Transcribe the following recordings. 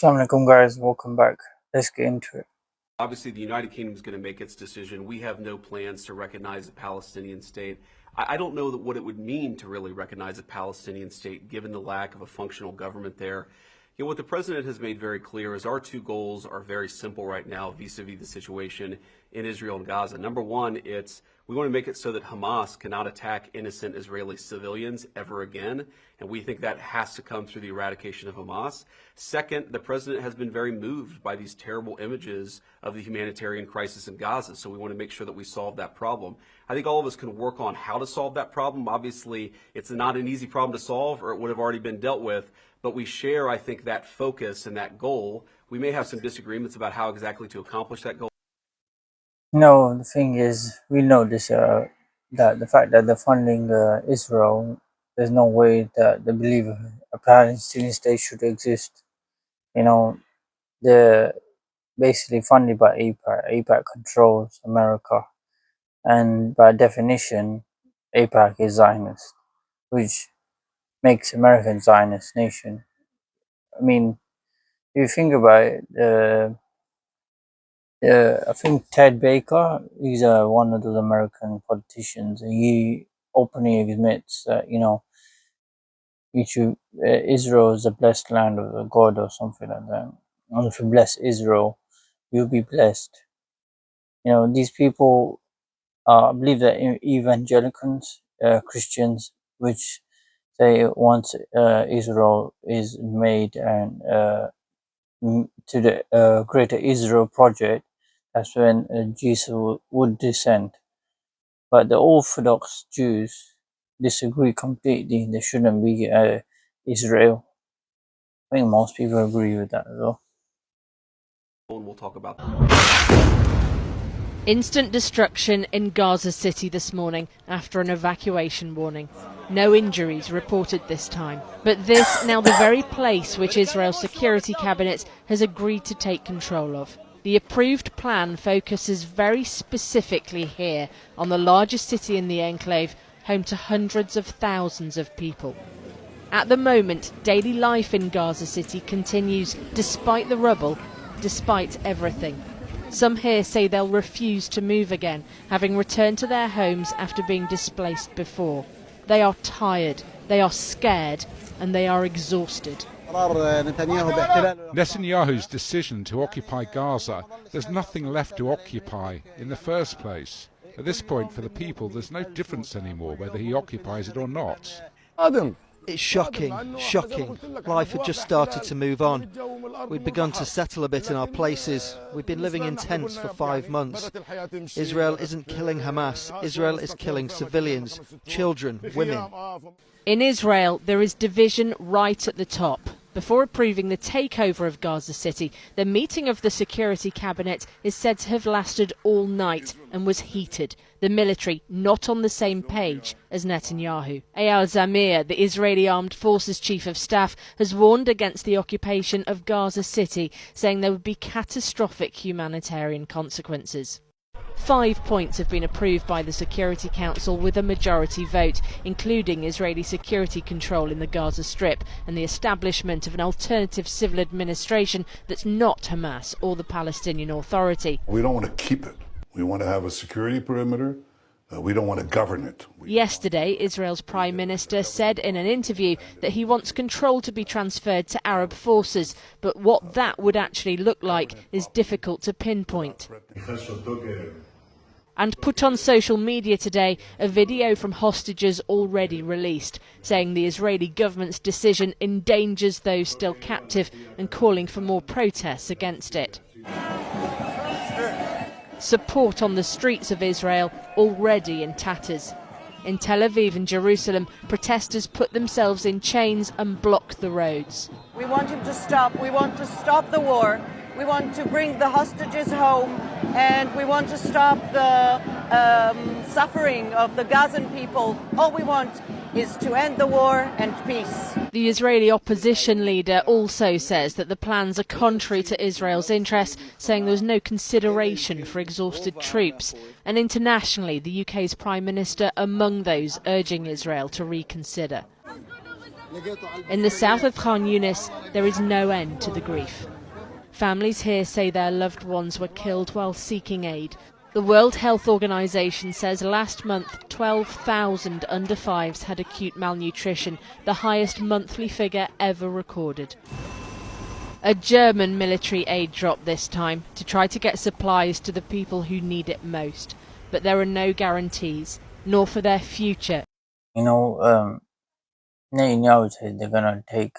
Assalamu alaikum guys, welcome back. Let's get into it. Obviously, the United Kingdom is going to make its decision. We have no plans to recognize a Palestinian state. I don't know what it would mean to really recognize a Palestinian state, given the lack of a functional government there. You know, what the president has made very clear is our two goals are very simple right now vis-a-vis the situation in Israel and Gaza. Number one, we want to make it so that Hamas cannot attack innocent Israeli civilians ever again, and we think that has to come through the eradication of Hamas. Second, the president has been very moved by these terrible images of the humanitarian crisis in Gaza, so we want to make sure that we solve that problem. I think all of us can work on how to solve that problem. Obviously, it's not an easy problem to solve, or it would have already been dealt with, but we share, I think, that focus and that goal. We may have some disagreements about how exactly to accomplish that goal. No, the thing is, we know this, that the fact that they're funding Israel, there's no way that they believe a Palestinian state should exist. You know, they're basically funded by AIPAC. AIPAC controls America, and by definition, AIPAC is Zionist, which makes America a Zionist nation. I mean, if you think about it, I think Ted Baker, he's one of those American politicians. He openly admits that, Israel is a blessed land of God or something like that. And if you bless Israel, you'll be blessed. You know, these people, I believe that evangelicals, Christians, which say once Israel is made and to the Greater Israel Project, that's when Jesus would descend. But the Orthodox Jews disagree completely. There shouldn't be Israel. I think most people agree with that as well. We'll talk about that. Instant destruction in Gaza City this morning after an evacuation warning. No injuries reported this time. But this now the very place which Israel's security cabinet has agreed to take control of. The approved plan focuses very specifically here on the largest city in the enclave, home to hundreds of thousands of people. At the moment, daily life in Gaza City continues despite the rubble, despite everything. Some here say they'll refuse to move again, having returned to their homes after being displaced before. They are tired, they are scared, and they are exhausted. Netanyahu's decision to occupy Gaza, there's nothing left to occupy in the first place. At this point, for the people, there's no difference anymore whether he occupies it or not. It's shocking. Life had just started to move on. We'd begun to settle a bit in our places. We've been living in tents for 5 months. Israel isn't killing Hamas. Israel is killing civilians, children, women. In Israel, there is division right at the top. Before approving the takeover of Gaza City, the meeting of the Security Cabinet is said to have lasted all night and was heated. The military not on the same page as Netanyahu. Eyal Zamir, the Israeli Armed Forces Chief of Staff, has warned against the occupation of Gaza City, saying there would be catastrophic humanitarian consequences. 5 points have been approved by the Security Council with a majority vote, including Israeli security control in the Gaza Strip and the establishment of an alternative civil administration that's not Hamas or the Palestinian Authority. We don't want to keep it. We want to have a security perimeter. We don't want to govern it. Yesterday, Israel's Prime Minister said in an interview that he wants control to be transferred to Arab forces, but what that would actually look like is difficult to pinpoint. And put on social media today a video from hostages already released, saying the Israeli government's decision endangers those still captive and calling for more protests against it. Support on the streets of Israel already in tatters. In Tel Aviv and Jerusalem, protesters put themselves in chains and block the roads. We want him to stop. We want to stop the war. We want to bring the hostages home, and we want to stop the suffering of the Gazan people. All we want is to end the war and peace. The Israeli opposition leader also says that the plans are contrary to Israel's interests, saying there was no consideration for exhausted troops. And internationally, the UK's Prime Minister among those urging Israel to reconsider. In the south of Khan Yunis, there is no end to the grief. Families here say their loved ones were killed while seeking aid. The World Health Organization says last month 12,000 under fives had acute malnutrition, the highest monthly figure ever recorded. A German military aid drop this time to try to get supplies to the people who need it most. But there are no guarantees, nor for their future. You know, Netanyahu said they're gonna take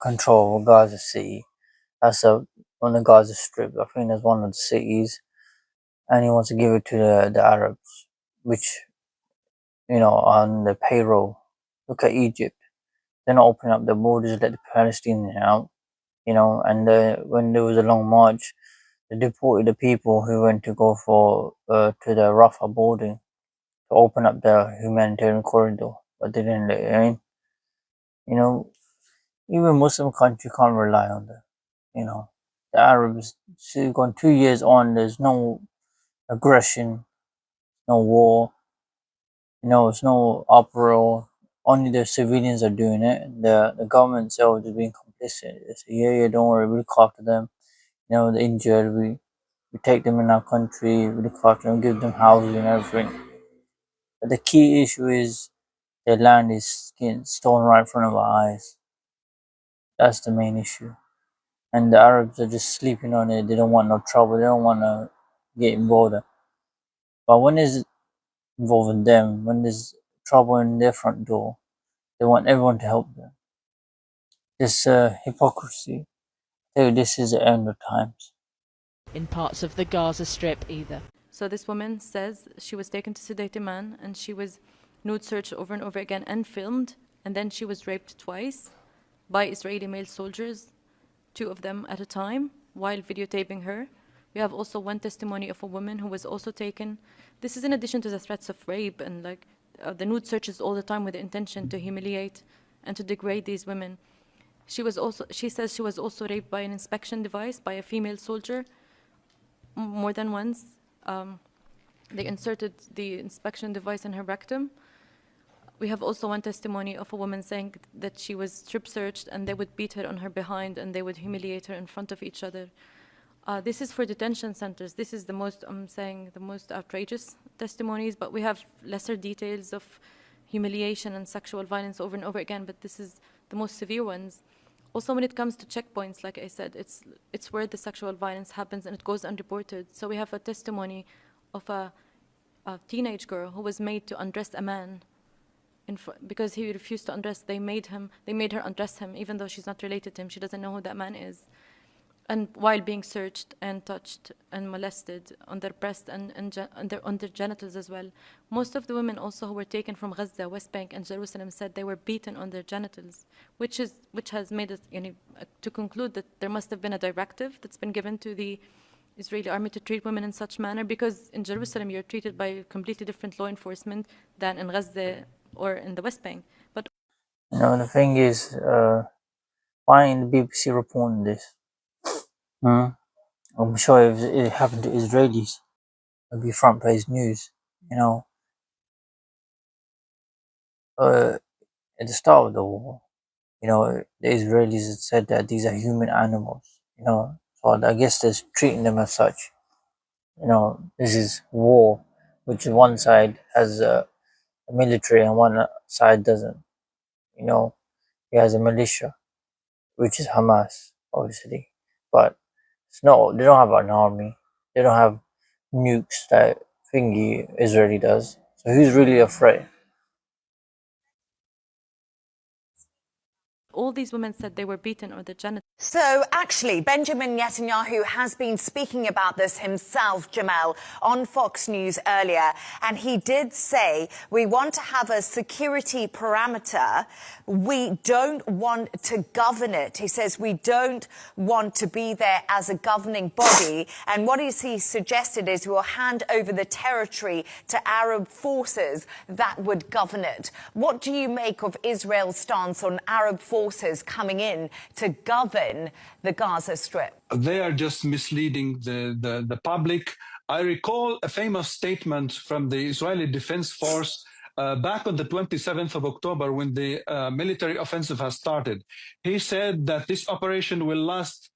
control of Gaza City. That's on the Gaza Strip. I think that's one of the cities, and he wants to give it to the Arabs, which on the payroll. Look at Egypt. They're not opening up the borders, let the Palestinians out. And when there was a long march, they deported the people who went to go to the Rafah border to open up the humanitarian corridor, but they didn't let it in. Even Muslim country can't rely on them. The Arabs, so gone 2 years on, there's no aggression, no war, it's no uproar. Only the civilians are doing it. The government itself is being complicit. They say, yeah, don't worry, we look after them. The injured, we take them in our country, we look after them, give them housing and everything. But the key issue is their land is getting stolen right in front of our eyes. That's the main issue. And the Arabs are just sleeping on it. They don't want no trouble. They don't want to get involved. But when it's involving them, when there's trouble in their front door, they want everyone to help them. This hypocrisy. This is the end of times. In parts of the Gaza Strip either. So this woman says she was taken to sedate a man and she was nude searched over and over again and filmed, and then she was raped twice by Israeli male soldiers, 2 of them at a time, while videotaping her. We have also one testimony of a woman who was also taken. This is in addition to the threats of rape and the nude searches all the time with the intention to humiliate and to degrade these women. She says she was also raped by an inspection device by a female soldier more than once. They inserted the inspection device in her rectum. We have also one testimony of a woman saying that she was strip searched and they would beat her on her behind and they would humiliate her in front of each other. This is for detention centers. This is the most outrageous testimonies, but we have lesser details of humiliation and sexual violence over and over again, but this is the most severe ones. Also, when it comes to checkpoints, like I said, it's where the sexual violence happens and it goes unreported. So we have a testimony of a teenage girl who was made to undress a man because he refused to undress. They made her undress him, even though she's not related to him. She doesn't know who that man is. And while being searched and touched and molested on their breast and on their genitals as well. Most of the women also who were taken from Gaza, West Bank, and Jerusalem said they were beaten on their genitals, which has made us to conclude that there must have been a directive that's been given to the Israeli army to treat women in such manner, because in Jerusalem you're treated by completely different law enforcement than in Gaza or in the West Bank. But the thing is, why ain't the BBC reporting this? I'm sure if it happened to Israelis, it'd be front page news. At the start of the war, the Israelis had said that these are human animals. So I guess they're treating them as such. This is war, which one side has a military and one side doesn't. He has a militia, which is Hamas, obviously, but they don't have an army. They don't have nukes that thingy Israeli does. So who's really afraid? all these women said they were beaten or their genitals. So actually, Benjamin Netanyahu has been speaking about this himself, Jamel, on Fox News earlier. And he did say, we want to have a security parameter. We don't want to govern it. He says we don't want to be there as a governing body. And what he suggested is we'll hand over the territory to Arab forces that would govern it. What do you make of Israel's stance on Arab forces coming in to govern the Gaza Strip? They are just misleading the public. I recall a famous statement from the Israeli Defense Force back on the 27th of October, when the military offensive has started, he said that this operation will last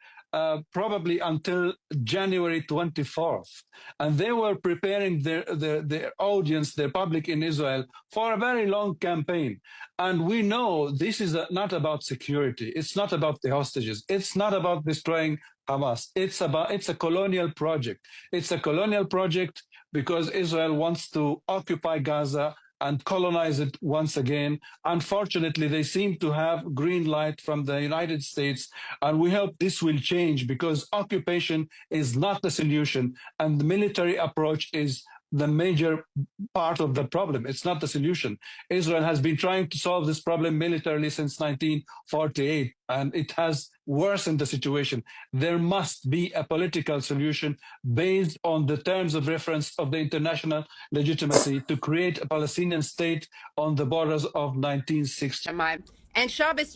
probably until January 24th. And they were preparing their audience, their public in Israel, for a very long campaign. And we know this is not about security. It's not about the hostages. It's not about destroying Hamas. It's a colonial project. It's a colonial project because Israel wants to occupy Gaza and colonize it once again. Unfortunately, they seem to have green light from the United States, and we hope this will change because occupation is not the solution, and the military approach is the major part of the problem. It's not the solution. Israel has been trying to solve this problem militarily since 1948, and it has worsened the situation. There must be a political solution based on the terms of reference of the international legitimacy to create a Palestinian state on the borders of 1960. And Shabbos,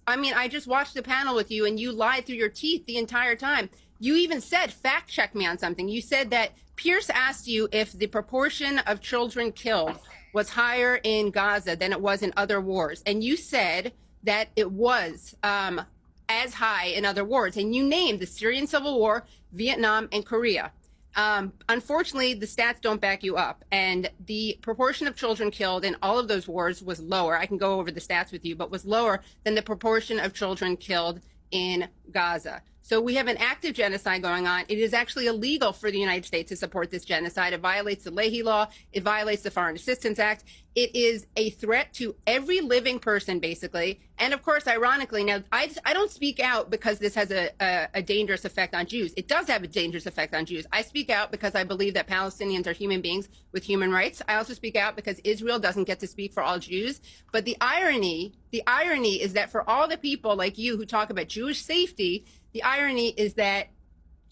I just watched the panel with you and you lied through your teeth the entire time. You even said, fact check me on something. You said that Pierce asked you if the proportion of children killed was higher in Gaza than it was in other wars. And you said that it was as high in other wars. And you named the Syrian Civil War, Vietnam, and Korea. Unfortunately, the stats don't back you up. And the proportion of children killed in all of those wars was lower. I can go over the stats with you, but was lower than the proportion of children killed in Gaza. So we have an active genocide going on. It is actually illegal for the United States to support this genocide. It violates the Leahy Law. It violates the Foreign Assistance Act. It is a threat to every living person, basically. And of course, ironically, now I don't speak out because this has a dangerous effect on Jews. It does have a dangerous effect on Jews. I speak out because I believe that Palestinians are human beings with human rights. I also speak out because Israel doesn't get to speak for all Jews. But the irony is that for all the people like you who talk about Jewish safety, the irony is that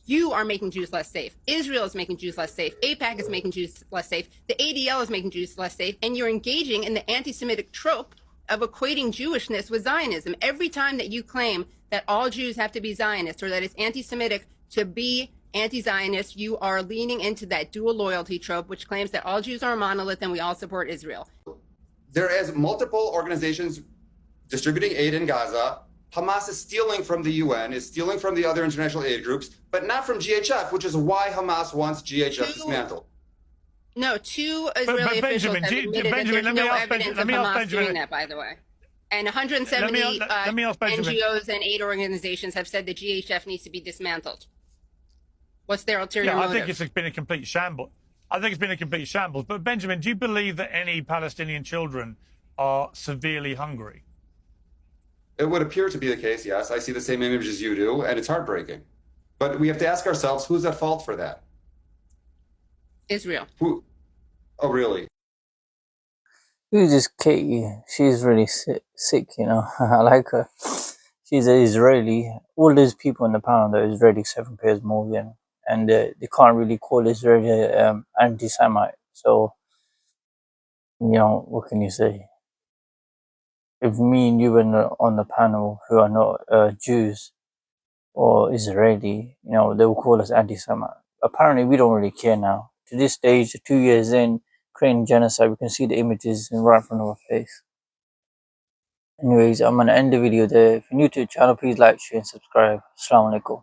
you are making Jews less safe. Israel is making Jews less safe. AIPAC is making Jews less safe. The ADL is making Jews less safe. And you're engaging in the anti-Semitic trope of equating Jewishness with Zionism. Every time that you claim that all Jews have to be Zionists or that it's anti-Semitic to be anti-Zionist, you are leaning into that dual loyalty trope, which claims that all Jews are a monolith and we all support Israel. There is multiple organizations distributing aid in Gaza. Hamas is stealing from the UN, is stealing from the other international aid groups, but not from GHF, which is why Hamas wants GHF dismantled. No, two Israeli officials have admitted that there's no evidence of Hamas doing that, by the way. And 170 NGOs and aid organizations have said that GHF needs to be dismantled. What's their ulterior motive? I think it's been a complete shambles. But Benjamin, do you believe that any Palestinian children are severely hungry? It would appear to be the case, yes. I see the same image as you do, and it's heartbreaking. But we have to ask ourselves, who's at fault for that? Israel. Who? Oh, really? Who's this Katie? She's really sick, you know. I like her. She's an Israeli. All those people in the panel are Israeli, 7 pairs Morgan. And they can't really call Israeli anti-Semite. So, you know, what can you say? If me and you were on the panel who are not Jews or Israeli, you know, they will call us anti-Semite. Apparently, we don't really care now. To this stage, 2 years in, creating genocide, we can see the images right in front of our face. Anyways, I'm going to end the video there. If you're new to the channel, please like, share, and subscribe. Assalamu alaikum.